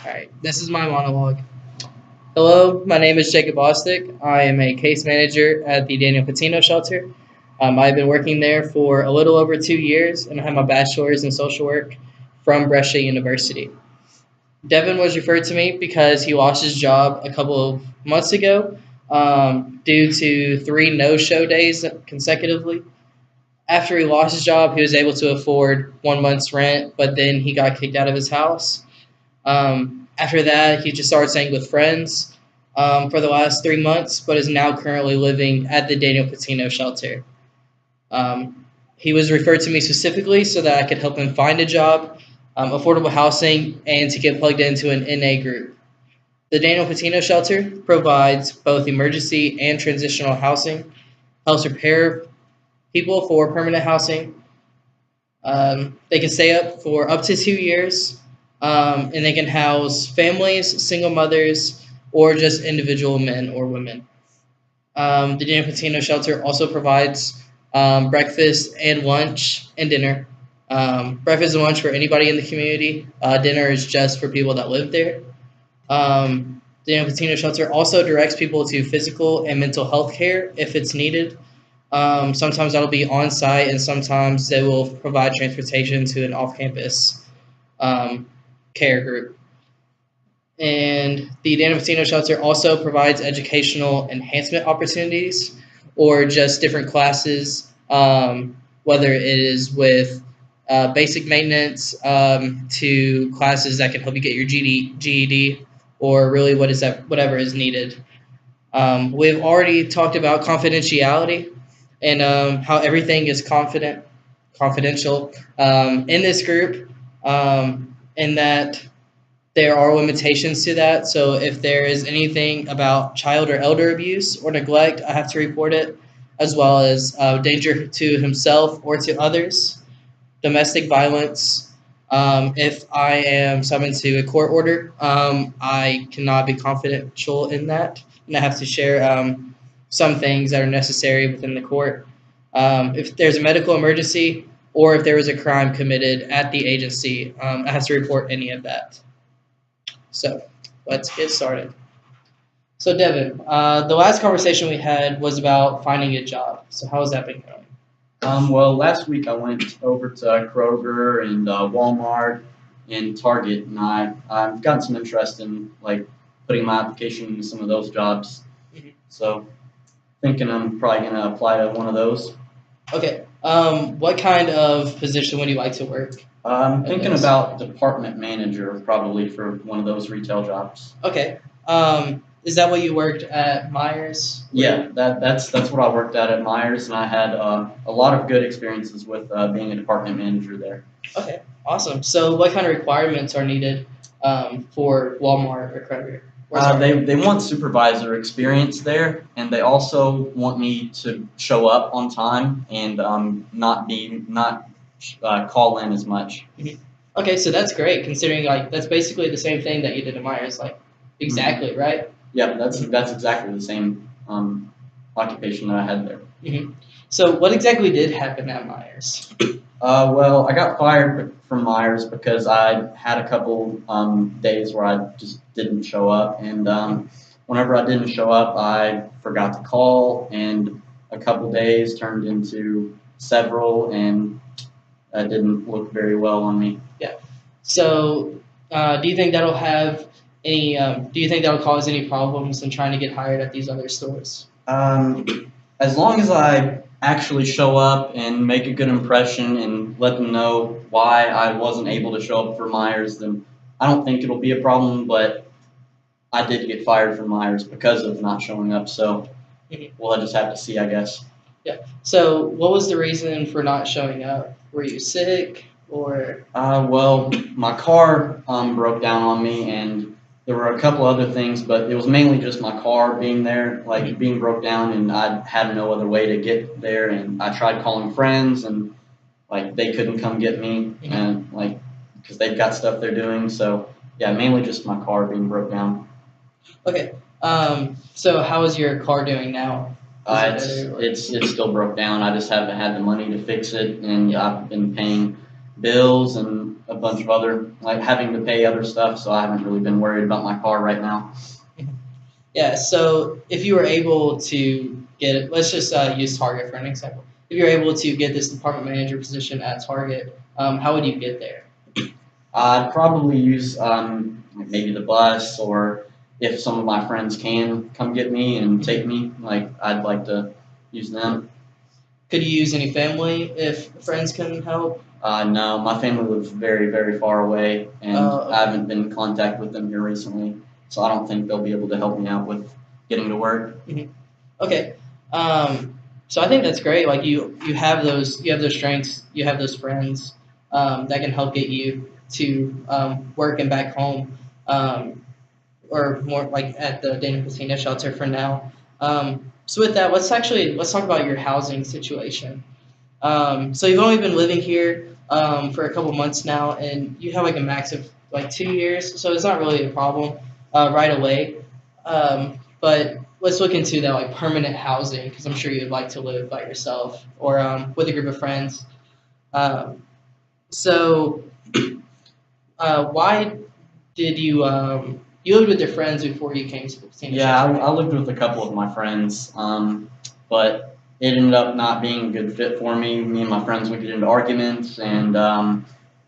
All right, this is my monologue. Hello, my name is Jacob Bostic. I am a case manager at the Daniel Patino Shelter. I've been working there for a little over 2 years, and I have my bachelor's in social work from Brescia University. Devin was referred to me because he lost his job a couple of months ago due to three no-show days consecutively. After he lost his job, he was able to afford 1 month's rent, but then he got kicked out of his house. After that, he just started staying with friends for the last 3 months, but is now currently living at the Daniel Patino shelter. He was referred to me specifically so that I could help him find a job, affordable housing, and to get plugged into an NA group. The Daniel Patino shelter provides both emergency and transitional housing, helps prepare people for permanent housing. They can stay up for up to 2 years, and they can house families, single mothers, or just individual men or women. The Daniel Patino shelter also provides breakfast and lunch and dinner. Breakfast and lunch for anybody in the community. Dinner is just for people that live there. The Daniel Patino shelter also directs people to physical and mental health care if it's needed. Sometimes that'll be on site, and sometimes they will provide transportation to an off campus care group. And the Daniel Patino shelter also provides educational enhancement opportunities or just different classes, whether it is with basic maintenance to classes that can help you get your GED or really whatever is needed. We've already talked about confidentiality and how everything is confidential in this group, and that there are limitations to that. So if there is anything about child or elder abuse or neglect, I have to report it, as well as danger to himself or to others, domestic violence. If I am summoned to a court order, I cannot be confidential in that, and I have to share some things that are necessary within the court. If there's a medical emergency or if there was a crime committed at the agency, I have to report any of that. So let's get started. So Devin, the last conversation we had was about finding a job. So how has that been going? Well, last week I went over to Kroger and Walmart and Target, and I've gotten some interest in like putting my application into some of those jobs. Mhm. So thinking I'm probably gonna apply to one of those. Okay. What kind of position would you like to work? I'm I thinking guess. about department manager probably for one of those retail jobs. Okay. Is that what you worked at Myers? Yeah, that's what I worked at Myers, and I had a lot of good experiences with being a department manager there. Okay. Awesome. So what kind of requirements are needed for Walmart or Kroger? They want supervisor experience there, and they also want me to show up on time and not call in as much. Mhm. Okay, so that's great considering like that's basically the same thing that you did at Myers, like exactly, right? Yeah, that's exactly the same occupation that I had there. Hmm. So what exactly did happen at Myers? Well, I got fired from Myers because I had a couple days where I just didn't show up, and whenever I didn't show up, I forgot to call, and a couple days turned into several, and that didn't look very well on me. Yeah. So do you think that'll have any? Do you think that'll cause any problems in trying to get hired at these other stores? As long as I actually show up and make a good impression and let them know why I wasn't able to show up for Myers, then I don't think it'll be a problem. But I did get fired from Myers because of not showing up, so Mhm. we'll just have to see, I guess. Yeah. So what was the reason for not showing up? Were you sick or? Well, my car broke down on me, and there were a couple other things, but it was mainly just my car being there, like being broke down, and I had no other way to get there. And I tried calling friends, and like they couldn't come get me, Mhm. and like because they've got stuff they're doing. So yeah, mainly just my car being broke down. Okay. So how is your car doing now? Is It's it better or? it's still broke down. I just haven't had the money to fix it, and I've been paying bills and a bunch of other, like having to pay other stuff, so I haven't really been worried about my car right now. Yeah, so if you were able to get it, let's just use Target for an example. If you're able to get this department manager position at Target, how would you get there? I'd probably use like maybe the bus, or if some of my friends can come get me and take me, like I'd like to use them. Could you use any family if friends can help? No, my family lives very, very far away, and I Okay. haven't been in contact with them here recently, so I don't think they'll be able to help me out with getting to work. Okay. So I think that's great. Like you have those strengths, you have those friends that can help get you to work and back home, or more like at the Daniel Patina shelter for now. So with that, let's talk about your housing situation. So you've only been living here for a couple months now, and you have like a max of like 2 years, so it's not really a problem right away. But let's look into that like permanent housing because I'm sure you'd like to live by yourself or with a group of friends. Um, so why did you lived with your friends before you came to the Patina Yeah, shelter, I right? lived with a couple of my friends, but it ended up not being a good fit for me. Me and my friends would get into arguments, and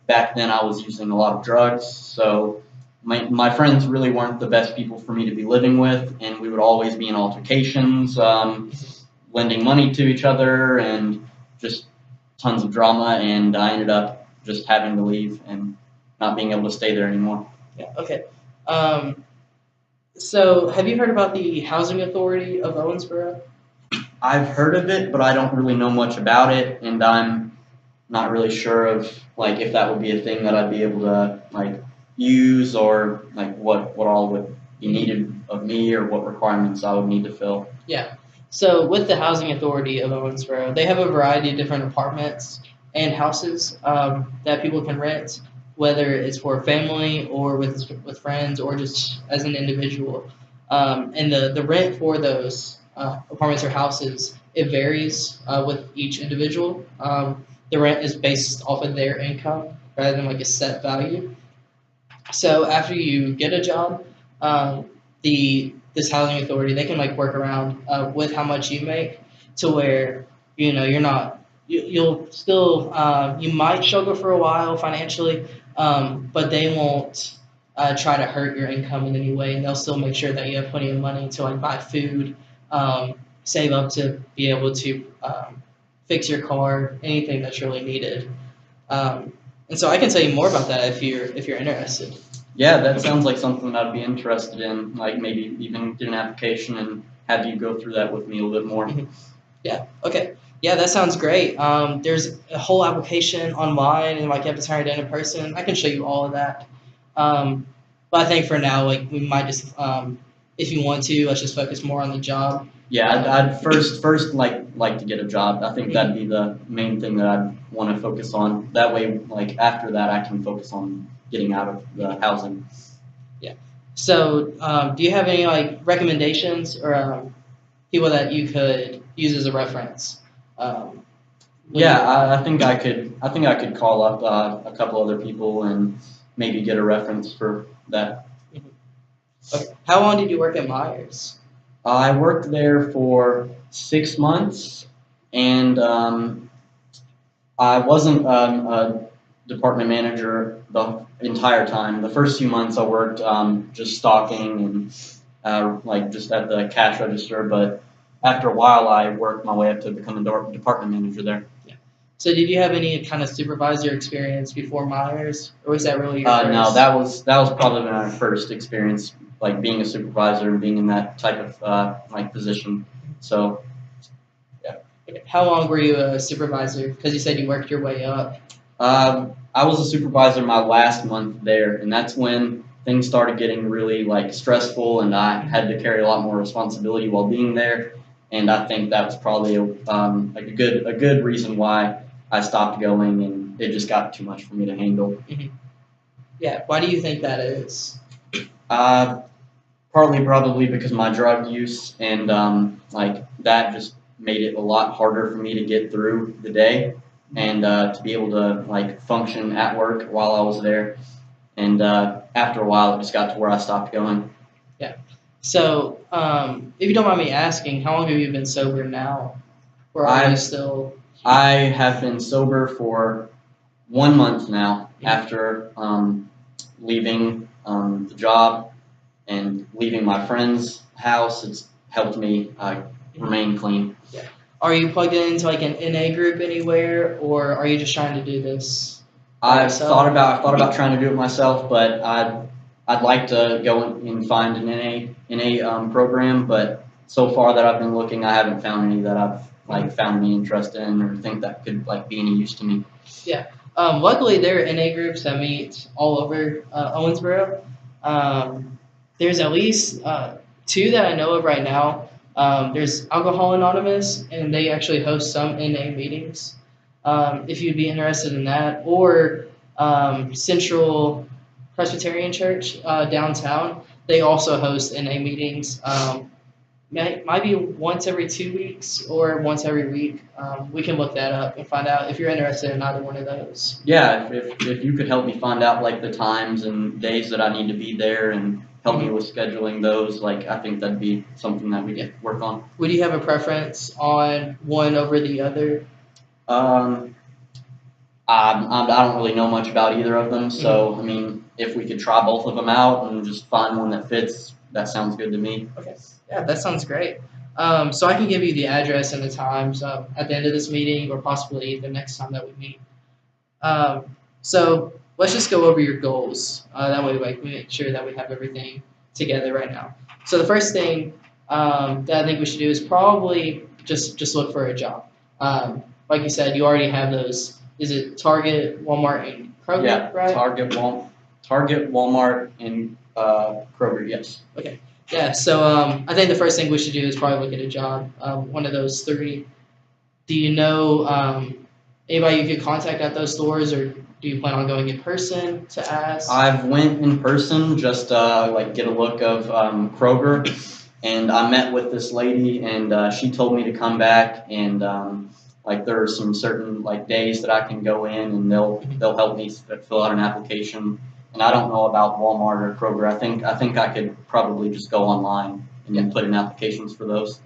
back then I was using a lot of drugs, so my friends really weren't the best people for me to be living with, and we would always be in altercations, lending money to each other, and just tons of drama, and I ended up just having to leave and not being able to stay there anymore. Yeah. Okay. Um, so have you heard about the Housing Authority of Owensboro? I've heard of it, but I don't really know much about it, and I'm not really sure of like if that would be a thing that I'd be able to like use, or like what all would be needed of me, or what requirements I would need to fill. Yeah. So with the Housing Authority of Owensboro, they have a variety of different apartments and houses that people can rent, whether it's for a family or with friends or just as an individual. And the rent for those apartments or houses it varies with each individual. The rent is based off of their income rather than like a set value. So after you get a job, the this housing authority they can like work around with how much you make to where you're not you'll still you might struggle for a while financially, but they won't try to hurt your income in any way, and they'll still make sure that you have plenty of money to like buy food, save up to be able to fix your car, anything that's really needed. Um, and so I can tell you more about that if you're interested. Yeah, that sounds like something that I'd be interested in. Like maybe even get an application and have you go through that with me a little bit more. Yeah. Okay. Yeah, that sounds great. There's a whole application online, and like you have to turn it in in person. I can show you all of that. Um, but I think for now, like we might just, if you want to, let's just focus more on the job. Yeah, Um, I'd first like to get a job. I think that'd be the main thing that I'd want to focus on. That way, like after that, I can focus on getting out of the housing. yeah. So, do you have any like recommendations or people that you could use as a reference? Um, when Yeah, you I think I could call up a couple other people and maybe get a reference for that. okay. How long did you work at Myers? I worked there for 6 months, and I wasn't a department manager the entire time. The first few months I worked just stocking and like just at the cash register, but after a while I worked my way up to become a department manager there. So did you have any kind of supervisor experience before Myers, or was that really your No, first? that was probably my first experience, like being a supervisor and being in that type of like position. So yeah. Okay. How long were you a supervisor? Because you said you worked your way up. I was a supervisor my last month there, and that's when things started getting really like stressful, and I had to carry a lot more responsibility while being there. And I think that was probably like a good reason why I stopped going, and it just got too much for me to handle. Yeah. Why do you think that is? Uh, Partly probably because of my drug use, and like that just made it a lot harder for me to get through the day. and to be able to like function at work while I was there. And after a while, it just got to where I stopped going. Yeah. So, if you don't mind me asking, how long have you been sober now? Or are you still? I have been sober for 1 month now Mhm. after leaving the job and leaving my friend's house. It's helped me remain clean. Are you plugged into like an NA group anywhere, or are you just trying to do this by I've yourself? thought about trying to do it myself, but I'd like to go and find an NA program. But so far that I've been looking, I haven't found any that I've like found any interest in or think that could like be any use to me. Luckily, there are NA groups that meet all over Owensboro. There's at least two that I know of right now. There's Alcohol Anonymous, and they actually host some NA meetings. If you'd be interested in that, or Central Presbyterian Church downtown, they also host NA meetings. Might be once every 2 weeks or once every week. We can look that up and find out if you're interested in either one of those. Yeah, if you could help me find out like the times and days that I need to be there and help me with scheduling those, like I think that'd be something that we could work on. Would you have a preference on one over the other? I don't really know much about either of them, so I mean, if we could try both of them out and just find one that fits, that sounds good to me. Okay. Yeah, that sounds great. So I can give you the address and the times at the end of this meeting, or possibly the next time that we meet. So let's just go over your goals. That way, like, we make sure that we have everything together right now. So the first thing that I think we should do is probably just look for a job. Like you said, you already have those. Is it Target, Walmart, and Kroger? Yeah, right? Target, Walmart, and Kroger. Yes. Okay. Yeah. So I think the first thing we should do is probably look at a job. One of those three. Do you know anybody you could contact at those stores, or do you plan on going in person to ask? I've went in person just like get a look of Kroger, and I met with this lady, and she told me to come back, and like there are some certain like days that I can go in, and they'll help me fill out an application. And I don't know about Walmart or Kroger. I think I could probably just go online and then put in applications for those.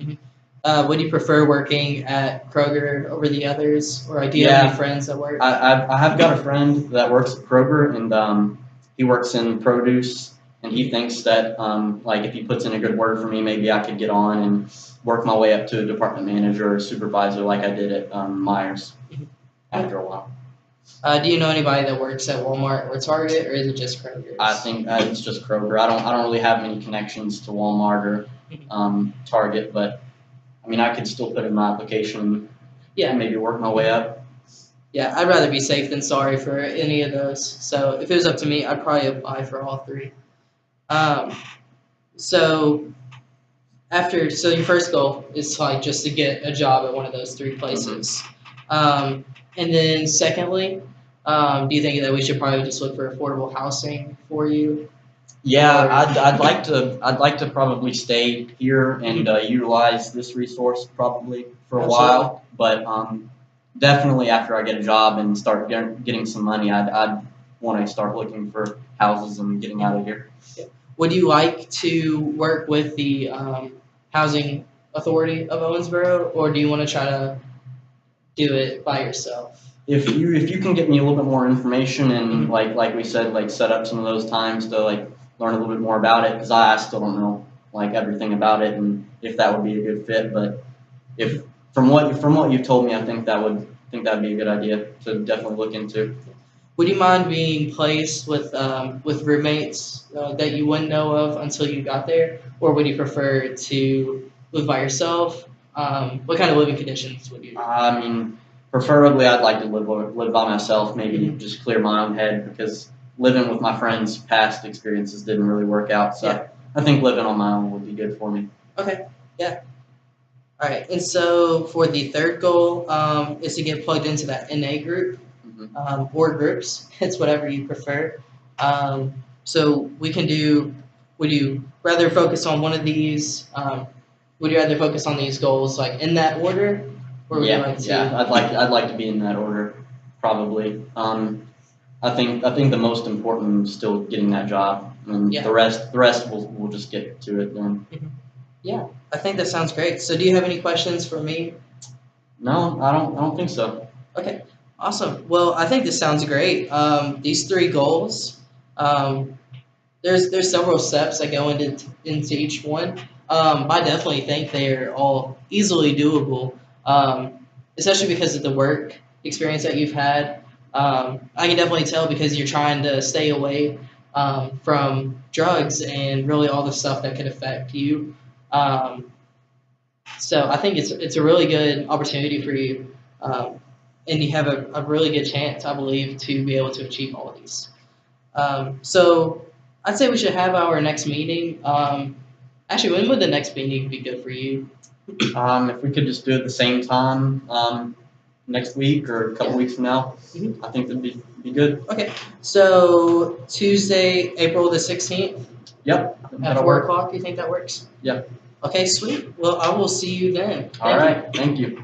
Would you prefer working at Kroger over the others, or do you have any friends that work? I have got a friend that works at Kroger, and he works in produce, and he thinks that like if he puts in a good word for me, maybe I could get on and work my way up to a department manager or supervisor like I did at Myers after a while. Do you know anybody that works at Walmart or Target, or is it just Kroger? I think it's just Kroger. I don't really have many connections to Walmart or Target, but I mean I could still put in my application. Yeah. And maybe work my way up. Yeah, I'd rather be safe than sorry for any of those. So if it was up to me, I'd probably apply for all three. So your first goal is like just to get a job at one of those three places. And then secondly, do you think that we should probably just look for affordable housing for you? Yeah, I'd like to probably stay here and utilize this resource probably for a while, but definitely after I get a job and start getting some money, I'd want to start looking for houses and getting out of here. Would you like to work with the housing authority of Owensboro, or do you want to try to do it by yourself? If you can get me a little bit more information and like we said, like set up some of those times to like learn a little bit more about it, because I still don't know like everything about it and if that would be a good fit. But if from what you've told me, I think that would be a good idea to definitely look into. Would you mind being placed with roommates that you wouldn't know of until you got there, or would you prefer to live by yourself? What kind of living conditions would you? I mean, preferably I'd like to live by myself. Maybe just clear my own head, because living with my friends' past experiences didn't really work out. So I think living on my own would be good for me. Okay. Yeah. All right. And so for the third goal is to get plugged into that NA group. Or groups. It's whatever you prefer. So we can do. Would you rather focus on one of these? Would you rather focus on these goals like in that order, Or would you like to? Yeah. I'd like to be in that order, probably. I think the most important is still getting that job, and Yeah. the rest we'll just get to it then. Yeah, I think that sounds great. So, do you have any questions for me? No, I don't think so. Okay, awesome. Well, I think this sounds great. These three goals, um, there's several steps that go into each one. I definitely think they're all easily doable, especially because of the work experience that you've had. I can definitely tell because you're trying to stay away from drugs and really all the stuff that could affect you. Um, so I think it's a really good opportunity for you, and you have a really good chance, I believe, to be able to achieve all of these. So I'd say we should have our next meeting. Actually, when would the next meeting be good for you? If we could just do it at the same time, next week or a couple Yeah. weeks from now, Mhm. I think that'd be good. Okay, so Tuesday, April the 16th Yep, at that'll 4 work. o'clock. You think that works? Yep. Okay, sweet. Well, I will see you then. All Thank you. right, thank you.